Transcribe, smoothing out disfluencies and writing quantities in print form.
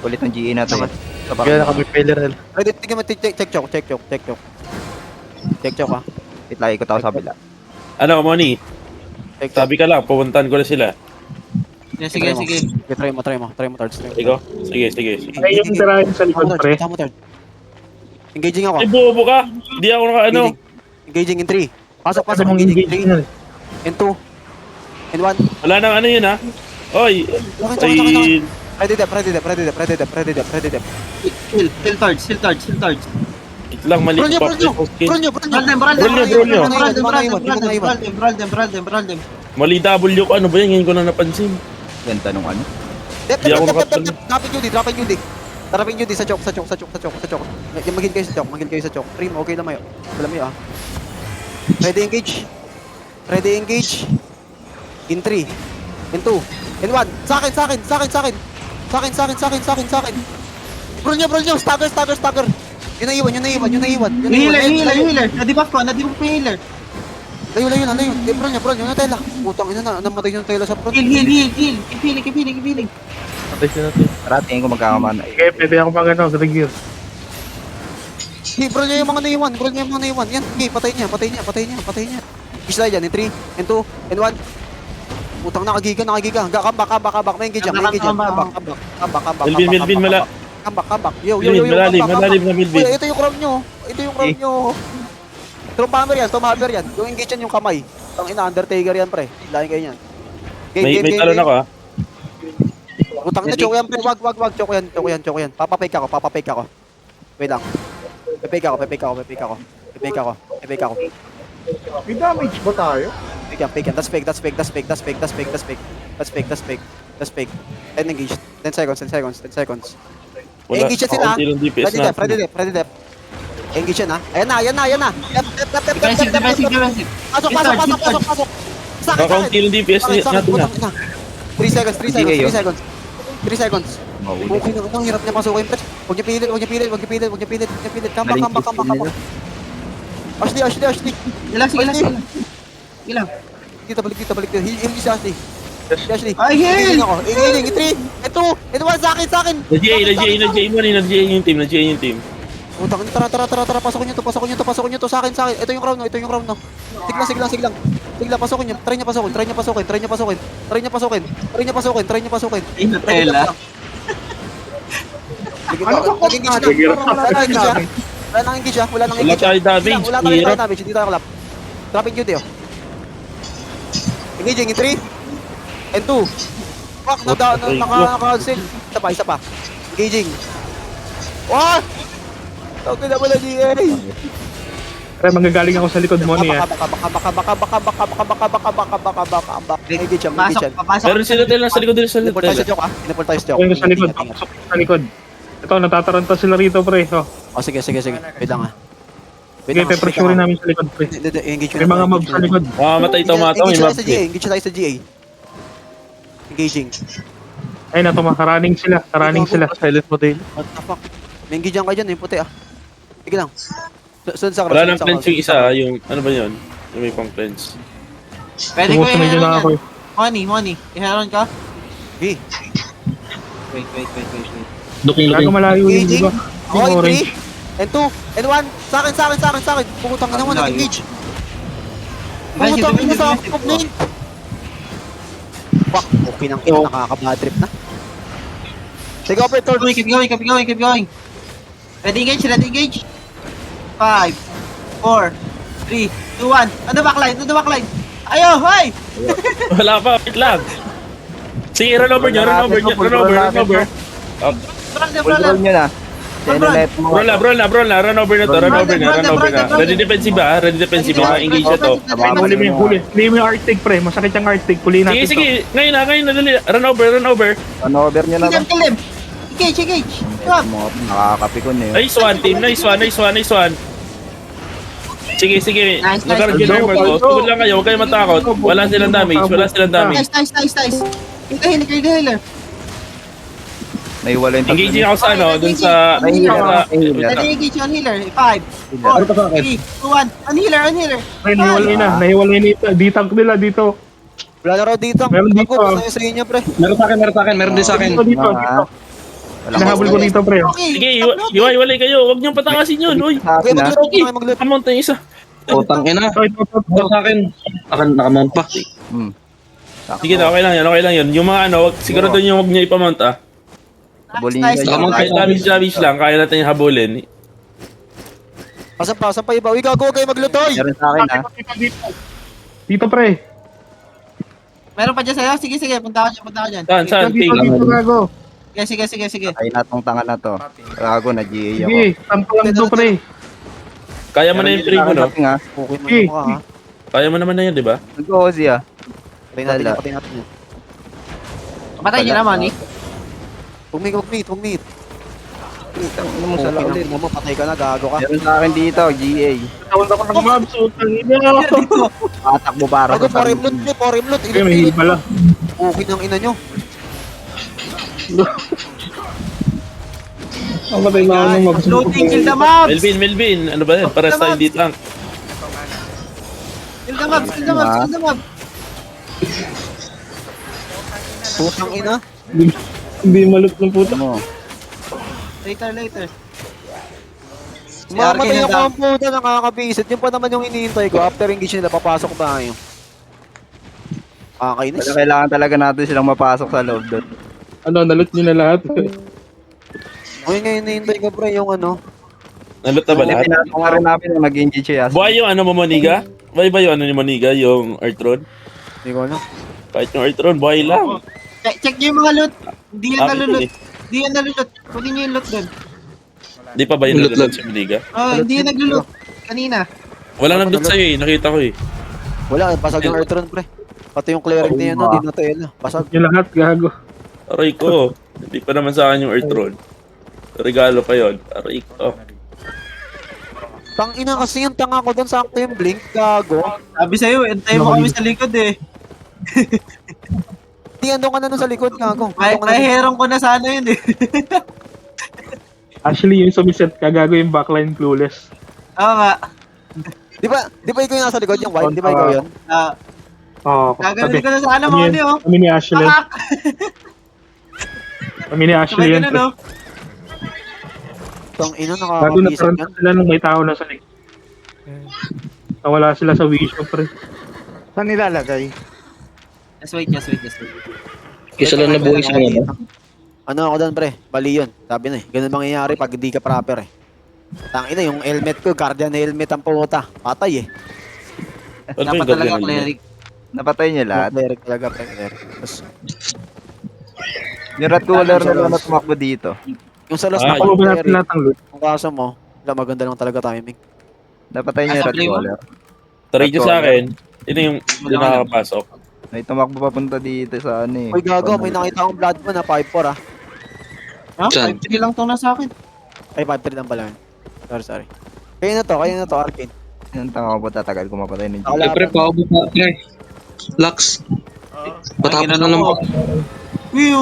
Ulit ng GA natin. Kaya naka may failure. Ay, tingnan mo, check choke. Check choke, ha. Wait lang, ikot ako sa kabila. Ano, Moni? Check choke. Sabi ka lang, pupuntahan ko na sila. Sige, sige. Try mo, Tards. Ikaw? Sige. Ay, yung tirahin sa likod, pre. Tama, Tards. Engaging ako. Ay, bobo ka! Hindi ako naka ano. Engaging in 3. Pasok, Ano mong engaging engaging in nun? 3. In 2. In 1. Wala nang ano yun ha. Oy! Sakit. Ay, Ready dep. Hill torch. wait lang, mali. Bro nyo. Brawl them. Mali W ko, ano ba yan? Ngayon ko na napansin. Ganda nung ano. Dep. Di ako makapal. Dropping UD sa choke. Magin kayo sa choke. Prim, okay lang mayo. Wala mayo, ah. Ready engage. In 3. In 2. In 1. Sa akin. Bro nyo. Stagger. Yun na iwan. Healer. Nadibuff ko healer. Layo na. Bro nyo, natela. Putang ina na, namatay yung tela sa front. Heal. Keep healing. Patay siya natin. Tara, tingin ko magkakamana. Okay, pwede ako pang ano, sa gear. Bro nyo yung mga naiwan. Yan, okay, patay niya. Isla yan, in 3, in 2, in 1. Putang nakagiga. Kabak. May engage yan. Kabak. Melvin, mala. Kabak. Yo. Malalim na Melvin. Uy, ito yung crown nyo. Tomb hammer yan. Yung engage yan yung kamay. Tang ina, Undertaker yan, pre. Lain kayo yan. May talon ako ha. Putang na, choke yan, pre. Wag. Choke yan. Papapake ako. Wait lang. Pepake ako. May damage ba tayo? Fake yan. That's fake. That's fake. 10 engage. 10 seconds. Wala. Engage yan sila. Kaunti lang DPS Ready natin. dep. Engage yan, ha. Ayan na. Defensive. Pasok. Sa akin. Kakaunti lang DPS natin ha. 3 seconds. Mahuli. Okay na, ang hirap niya pasukin, pre. Huwag niya pilit. Kambak. Ashley. Ilang. Dito, balik. Heal si Ashley. Ashley. Ay, heal! Healing. 3, 2, 1, sa akin. Na-GA yung team. Utang, tara. Pasok niyo to. Sa akin. Ito yung crown no. Siglang. Pasokin niyo. Try niya pasukin. Inatela. Wala nang engage. Wala tayo damage. Wala tayo Hirap. damage. Hindi tayo kalap. Dropping duty, oh. Engaging in 3 and 2. Fuck, naka-cancel. Isa pa. Engaging. What? Tawag na wala GA. Pre, manggagaling ako sa likod mo niya. Baka. Engage yan. Papasok. Meron sila tayo lang sa likod sa Pinaport tayo sa joke, ah. Pinaport tayo sa joke. Ayun sa likod, papasok sa likod. Ito, natataranta sila rito, pre. Oh. Oh, sige. Wait lang, ah. Sige, pe-pressure namin sa likod, pre. Engage May mga mob sa likod. Matay ito. Engage tayo sa GA. Engaging. Ay, running sila. Silent model. What the fuck? May engage yan kayo dyan, yung puti, ah. Sige lang. Sunod sa Wala nang cleanse yung isa. Yung ano ba yun? Yung may pang cleanse. Pwede ko Sumusunod yun na ako. Money. Iheron ka? Okay. Wait. Gago malayo yun, di ba? Okay, Yung orange. 3 and 2 and 1. Sa akin. Putang ina mo, nag-engage. Putang ina sa akop na yun. Fuck, okay nang ina, nakaka-bad trip na. Take over, Thor. Keep going. Ready engage. 5, 4, 3, 2, 1. Ano backline? Ayo, hoy! Wala pa. Wait lang. Sige, run over. Full nyo na. Sinelet mo. Brawl na. Run over na. Ready defensive ba? Engage na to. Huli mo yung Arctic, pre. Masakit yung Arctic. Pulihin natin to. Sige. Ngayon na. Dali. Run over. Turnover nyo na ba? Kill him! Engage! Come! Nakakapikon na yun. Nice one. Sige. Nice. Nag-regular mo ko. Tugod lang kayo. Huwag kayo matakot. Wala silang damage. Nice. Kill the healer. Naiwala yung tatlo. Engaging ako sa ano. Dun sa... Ready engage on healer. 5, 4, 3, 2, 1. On healer. Pre, nahiwalay na. Di-tank nila dito. Wala na raw dito. Meron dito, Ako, ah. sa inyo, pre. Meron din sa akin. Dito. Hinahabol ko dito, pre. Okay. Sige, iwalay kayo. Huwag niyong patakasin yun. Uy, Sa Okay, akin, ha? mag-loot. Okay, mag-loot. kamount na yung isa. Utang ina. Ito, ito, ito. Ito sa akin. Nakamount pa. Hmm. Sige na, okay lang yan, okay lang yun. Yung mga ano, siguro doon yung huwag niya ipamount ah. Habulin Nice, niyo Tama, yun. nice. Lavish lang, kaya natin yung habulin. Asan pa iba? Uy, gago kayo mag-loot, oy! Meron sa akin, ha? Dito, pre. Meron pa dyan sa'yo? Sige, sige. Punta ka dyan. Saan, saan? Dito, King? dito, gago. Sige. Ay, natong tanga na to. Gago, nag-GA ako. Sige, sampo lang to, pre. Kaya mo na yung free mo, no? Nga. Okay mo Okay. naman ka, ha? Kaya mo naman na yun, di ba? Nag-Ozzy, ha? Patay natin yan, patay natin yan. Patay niyo na, Manny. Huwag meet. Ano mo sa Okay ulit? na mo, patay ka na, gago ka. Meron sa akin dito, GA. Tawag ako ng mobs, utang ina. Patakbo para Gago, sa for him loot. Pre, may heal pala. Okay ng ina nyo. Ang patay na ako ng mobs. Loading, kill the mobs. Melvin, ano ba yan? Pares tayo dito lang. Kill the mobs. Putang ina. Hindi malut ng puta. Ano? Later. Mamatay ako ang puta, nakakabisit. Yun pa naman yung iniintay ko. After engage nila, papasok tayo. Kakainis. Kaya kailangan talaga natin silang mapasok sa loob doon. Ano, nalut nyo na lahat. Ngayon ngayon iniintay ko, pre, yung ano. Nalot na ba lahat? Pinasok nga rin namin na mag-engage siya. Buhay yung ano mo, Moniga? Buhay ba yung ano ni Moniga? Yung Earthron? Hindi ko alam. Kahit yung Earthron, buhay lang. Check niyo yung mga loot. Hindi yan Akin nalulot. yun eh. Hindi yan nalulot. Kunin niyo yung loot doon. Di pa ba yung Nalot nalot si Moniga? Oh, hindi yan naglulot. Kanina. Walang nandot sa'yo eh, nakita ko eh. Wala, basag yung Earthron, pre. Pati yung cleric niya, no, di na to yun. Basag. Yung lahat, gago. Aray ko, hindi pa naman sa akin yung Earthron. Regalo pa yon. Aray ko. Tang ina kasi yung tanga ko doon sa sakto yung blink, gago. Sabi sa'yo, entay mo kami sa likod eh. Di ando ka na doon sa likod, gago. May herong ko na sana yun eh. Actually, yung sumiset ka, gago yung backline clueless. Oo nga. Di ba ikaw yung nasa likod, yung white? Di ba ikaw yun? Oo, Gagawin ko na sana mga ano yun. Kami ni Ashley. Pakak! Kami ni Ashley Sabay yan. ka na, no? Tang ina, Gago nakakabisit nataranta yan. sila nung may tao na sa likod. Nawala sila sa vision, pre. Saan nilalagay? Just wait. Kisa lang nabuhay sa ano. Ano ako doon, pre? Bali yun. Sabi na eh. Ganun mangyayari pag hindi ka proper eh. Tang ina, yung helmet ko, guardian helmet ang puta. Patay eh. Ano Dapat yung talaga gagawin niya? cleric. Napatay niya lahat. Cleric talaga, pre. Cleric. Tapos, Yung rat cooler na lang na tumakbo dito. yung sa last Ah, na Ako ba natin cleric, lahat ng loot? kung kaso mo, wala maganda lang talaga timing. Napatay niya yung rat Sabi mo? cooler. Try nyo sa akin. Ito yung hindi nakakapasok. May tumakbo papunta dito sa ano eh. Uy, gago, may nakita akong blood mo na 5-4 ah. Ha? Saan? 5-3 lang to na sa akin. Ay, 5-3 lang pala yun. Sorry. Kayo na to, Arkin. Yung tanga ko ba tatagal ko mapatay ng Ako GA? Eh, pre, paubos na, pre. Lux. Patapos na naman. Uy,